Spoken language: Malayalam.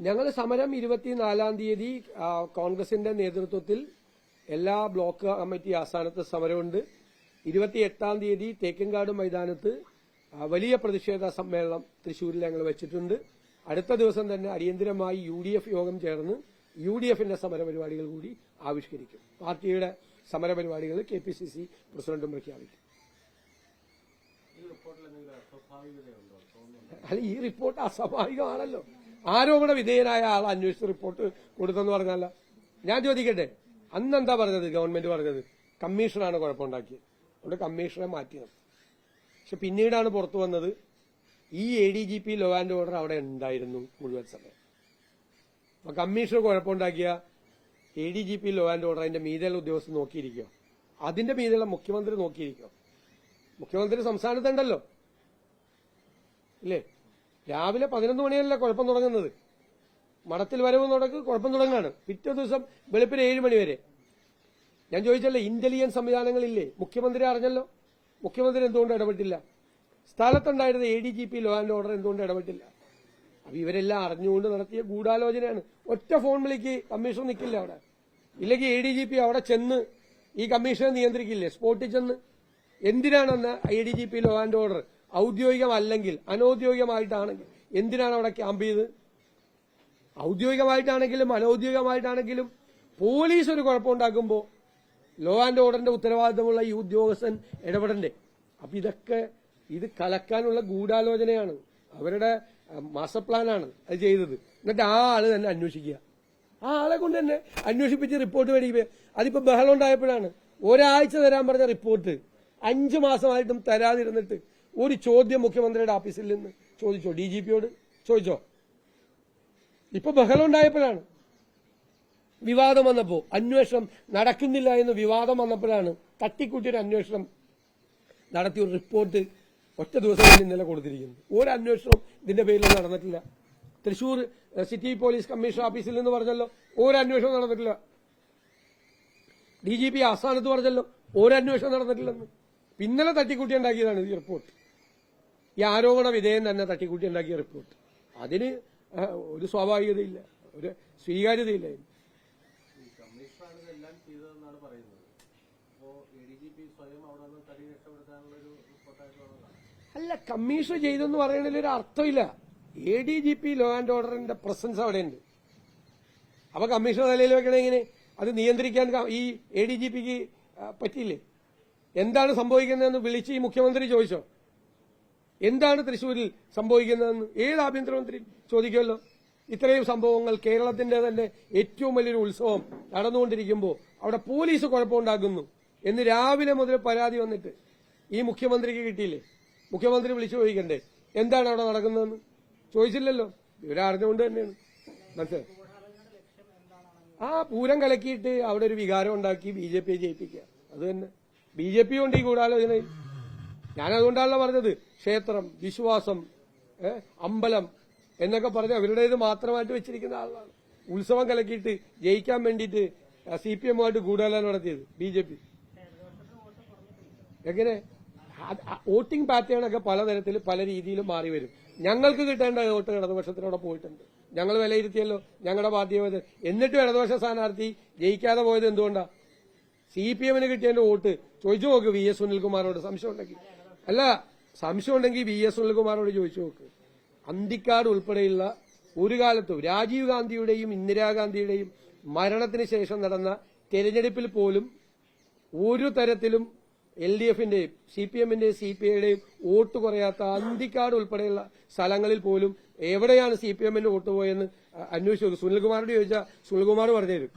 ഞങ്ങൾ സമരം 24-ാം തീയതി കോൺഗ്രസിന്റെ നേതൃത്വത്തിൽ എല്ലാ ബ്ലോക്ക് കമ്മിറ്റി ആസ്ഥാനത്ത് സമരമുണ്ട്. 28-ാം തീയതി തേക്കിൻകാട് മൈതാനത്ത് വലിയ പ്രതിഷേധ സമ്മേളനം തൃശൂരിൽ ഞങ്ങൾ വെച്ചിട്ടുണ്ട്. അടുത്ത ദിവസം തന്നെ അടിയന്തരമായി UDF യോഗം ചേർന്ന് UDFന്റെ സമരപരിപാടികൾ കൂടി ആവിഷ്കരിക്കും. പാർട്ടിയുടെ സമരപരിപാടികൾ KPCC പ്രസിഡന്റും പ്രഖ്യാപിക്കും. അല്ല, ഈ റിപ്പോർട്ട് അസ്വാഭാവികമാണല്ലോ. ആരോപണ വിധേയനായ ആൾ അന്വേഷിച്ച് റിപ്പോർട്ട് കൊടുത്തെന്ന് പറഞ്ഞല്ല. ഞാൻ ചോദിക്കട്ടെ, അന്നെന്താ പറഞ്ഞത്? ഗവൺമെന്റ് പറഞ്ഞത് കമ്മീഷനാണ് കുഴപ്പമുണ്ടാക്കിയത്, അതുകൊണ്ട് കമ്മീഷനെ മാറ്റി നിർത്തി. പക്ഷെ പിന്നീടാണ് പുറത്തു വന്നത് ഈ ADGP ലോ ആൻഡ് ഓർഡർ അവിടെ ഉണ്ടായിരുന്നു മുഴുവൻ സമയം. അപ്പൊ കമ്മീഷന് കുഴപ്പമുണ്ടാക്കിയ ADGP ലോ ആൻഡ് ഓർഡർ അതിന്റെ മീതെയുള്ള ഉദ്യോഗസ്ഥർ നോക്കിയിരിക്കുക, അതിന്റെ മീതെയുള്ള മുഖ്യമന്ത്രി നോക്കിയിരിക്കുക. മുഖ്യമന്ത്രി സംസ്ഥാനത്തുണ്ടല്ലോ, ഇല്ലേ? രാവിലെ 11 മണിയല്ല കുഴപ്പം തുടങ്ങുന്നത്. മഠത്തിൽ വരവ് കുഴപ്പം തുടങ്ങാണ്. പിറ്റേ ദിവസം വെളുപ്പിന് 7 മണി വരെ. ഞാൻ ചോദിച്ചല്ലേ, ഇന്റലിജൻസ് സംവിധാനങ്ങളില്ലേ? മുഖ്യമന്ത്രി അറിഞ്ഞല്ലോ. മുഖ്യമന്ത്രി എന്തുകൊണ്ട് ഇടപെട്ടില്ല? സ്ഥലത്തുണ്ടായിരുന്ന ADGP ലോ ആൻഡ് ഓർഡർ എന്തുകൊണ്ട് ഇടപെട്ടില്ല? അപ്പൊ ഇവരെല്ലാം അറിഞ്ഞുകൊണ്ട് നടത്തിയ ഗൂഢാലോചനയാണ്. ഒറ്റ ഫോൺ വിളിക്ക് കമ്മീഷൻ നിൽക്കില്ല അവിടെ. ഇല്ലെങ്കിൽ ADGP അവിടെ ചെന്ന് ഈ കമ്മീഷനെ നിയന്ത്രിക്കില്ലേ, സ്പോട്ടിൽ ചെന്ന്? എന്തിനാണെന്ന് ADGP ലോ ആൻഡ് ഓർഡർ ഔദ്യോഗികമല്ലെങ്കിൽ അനൌദ്യോഗികമായിട്ടാണെങ്കിൽ എന്തിനാണ് അവിടെ ക്യാമ്പ് ചെയ്ത്? ഔദ്യോഗികമായിട്ടാണെങ്കിലും അനൌദ്യോഗികമായിട്ടാണെങ്കിലും പോലീസ് ഒരു കുഴപ്പമുണ്ടാക്കുമ്പോൾ ലോ ആൻഡ് ഓർഡറിന്റെ ഉത്തരവാദിത്തമുള്ള ഈ ഉദ്യോഗസ്ഥൻ ഇടപെടണ്ടേ? അപ്പൊ ഇത് കലക്കാനുള്ള ഗൂഢാലോചനയാണ്, അവരുടെ മാസ്റ്റർ പ്ലാനാണ് അത് ചെയ്തത്. എന്നിട്ട് ആ ആള് തന്നെ അന്വേഷിക്കുക, ആ ആളെ കൊണ്ട് തന്നെ അന്വേഷിപ്പിച്ച് റിപ്പോർട്ട് മേടിക്കുക. അതിപ്പോ ബഹളം ഉണ്ടായപ്പോഴാണ് ഒരാഴ്ച തരാൻ പറഞ്ഞ റിപ്പോർട്ട് 5 മാസമായിട്ടും തരാതിരുന്നിട്ട് ഒരു ചോദ്യം മുഖ്യമന്ത്രിയുടെ ഓഫീസിൽ നിന്ന് ചോദിച്ചോ? DGPയോട് ചോദിച്ചോ? ഇപ്പൊ ബഹളം ഉണ്ടായപ്പോഴാണ്, വിവാദം വന്നപ്പോ, അന്വേഷണം നടക്കുന്നില്ല എന്ന് വിവാദം വന്നപ്പോഴാണ് തട്ടിക്കൂട്ടിയൊരു അന്വേഷണം നടത്തിയ ഒരു റിപ്പോർട്ട് ഒറ്റ ദിവസം ഇന്നലെ കൊടുത്തിരിക്കുന്നത്. ഒരു അന്വേഷണം ഇതിന്റെ പേരിൽ നടന്നിട്ടില്ല. തൃശൂർ സിറ്റി പോലീസ് കമ്മീഷണർ ഓഫീസിൽ നിന്ന് പറഞ്ഞല്ലോ ഒരു അന്വേഷണം നടന്നിട്ടില്ല. DGP ആസ്ഥാനത്ത് പറഞ്ഞല്ലോ ഒരു അന്വേഷണം നടന്നിട്ടില്ലെന്ന്. ഇന്നലെ തട്ടിക്കൂട്ടി ഉണ്ടാക്കിയതാണ് ഈ റിപ്പോർട്ട്. ഈ ആരോപണ വിധേയം തന്നെ തട്ടിക്കൂട്ടി ഉണ്ടാക്കിയ റിപ്പോർട്ട്. അതിന് ഒരു സ്വാഭാവികതയില്ല, ഒരു സ്വീകാര്യതയില്ല. അല്ല, കമ്മീഷൻ ചെയ്തെന്ന് പറയുന്നതിൽ ഒരു അർത്ഥമില്ല. ADGP ലോ ആൻഡ് ഓർഡറിന്റെ പ്രസൻസ് അവിടെയുണ്ട്. അപ്പൊ കമ്മീഷൻ നിലയിൽ വെക്കണേ എങ്ങനെ? അത് നിയന്ത്രിക്കാൻ ഈ ADGPക്ക് പറ്റിയില്ലേ? എന്താണ് സംഭവിക്കുന്നതെന്ന് വിളിച്ച് ഈ മുഖ്യമന്ത്രി ചോദിച്ചോ? എന്താണ് തൃശ്ശൂരിൽ സംഭവിക്കുന്നതെന്ന് ഏത് ആഭ്യന്തരമന്ത്രി ചോദിക്കുമല്ലോ? ഇത്രയും സംഭവങ്ങൾ, കേരളത്തിന്റെ തന്നെ ഏറ്റവും വലിയൊരു ഉത്സവം നടന്നുകൊണ്ടിരിക്കുമ്പോൾ അവിടെ പോലീസ് കുഴപ്പമുണ്ടാക്കുന്നു എന്ന് രാവിലെ മുതൽ പരാതി വന്നിട്ട് ഈ മുഖ്യമന്ത്രിക്ക് കിട്ടിയില്ലേ? മുഖ്യമന്ത്രി വിളിച്ചു ചോദിക്കണ്ടേ എന്താണ് അവിടെ നടക്കുന്നതെന്ന്? ചോദിച്ചില്ലല്ലോ. ഇവരറിഞ്ഞുകൊണ്ട് തന്നെയാണ്. മനസ്സിലായി? ആ പൂരം കലക്കിയിട്ട് അവിടെ ഒരു വികാരം ഉണ്ടാക്കി BJP ജയിപ്പിക്കുക, അത് തന്നെ. BJP കൊണ്ട് ഈ ഗൂഢാലോചനയിൽ. ഞാനതുകൊണ്ടാണല്ലോ പറഞ്ഞത്, ക്ഷേത്രം, വിശ്വാസം, അമ്പലം എന്നൊക്കെ പറഞ്ഞ് അവരുടേത് മാത്രമായിട്ട് വെച്ചിരിക്കുന്ന ആളാണ്. ഉത്സവം കലക്കിയിട്ട് ജയിക്കാൻ വേണ്ടിയിട്ട് CPM-ആയിട്ട് ഗൂഢാലോചന നടത്തിയത് BJP. എങ്ങനെ? വോട്ടിംഗ് പാറ്റേൺ ഒക്കെ പലതരത്തിൽ പല രീതിയിലും മാറി വരും. ഞങ്ങൾക്ക് കിട്ടേണ്ട വോട്ട് ഇടതുപക്ഷത്തിനോടെ പോയിട്ടുണ്ട്. ഞങ്ങൾ വിലയിരുത്തിയല്ലോ ഞങ്ങളുടെ പാർട്ടിയെ. എന്നിട്ടും ഇടതുപക്ഷ സ്ഥാനാർത്ഥി ജയിക്കാതെ പോയത് എന്തുകൊണ്ടാണ്? CPM-ന് കിട്ടിയതിന്റെ വോട്ട് ചോദിച്ചു നോക്ക് VS സുനിൽകുമാറോട്. സംശയം ഉണ്ടെങ്കിൽ VS സുനിൽകുമാറോട് ചോദിച്ചു നോക്ക്. അന്തിക്കാട് ഉൾപ്പെടെയുള്ള ഒരു കാലത്തും രാജീവ് ഗാന്ധിയുടെയും ഇന്ദിരാഗാന്ധിയുടെയും മരണത്തിന് ശേഷം നടന്ന തെരഞ്ഞെടുപ്പിൽ പോലും ഒരു തരത്തിലും LDF-ന്റെയും CPM-ന്റെയും CPI-യുടെയും വോട്ട് കുറയാത്ത അന്തിക്കാട് ഉൾപ്പെടെയുള്ള സ്ഥലങ്ങളിൽ പോലും എവിടെയാണ് CPM-ന്റെ വോട്ട് പോയെന്ന് അന്വേഷിച്ചു നോക്ക്. സുനിൽകുമാറോട് ചോദിച്ചാൽ സുനിൽകുമാർ പറഞ്ഞുതരും.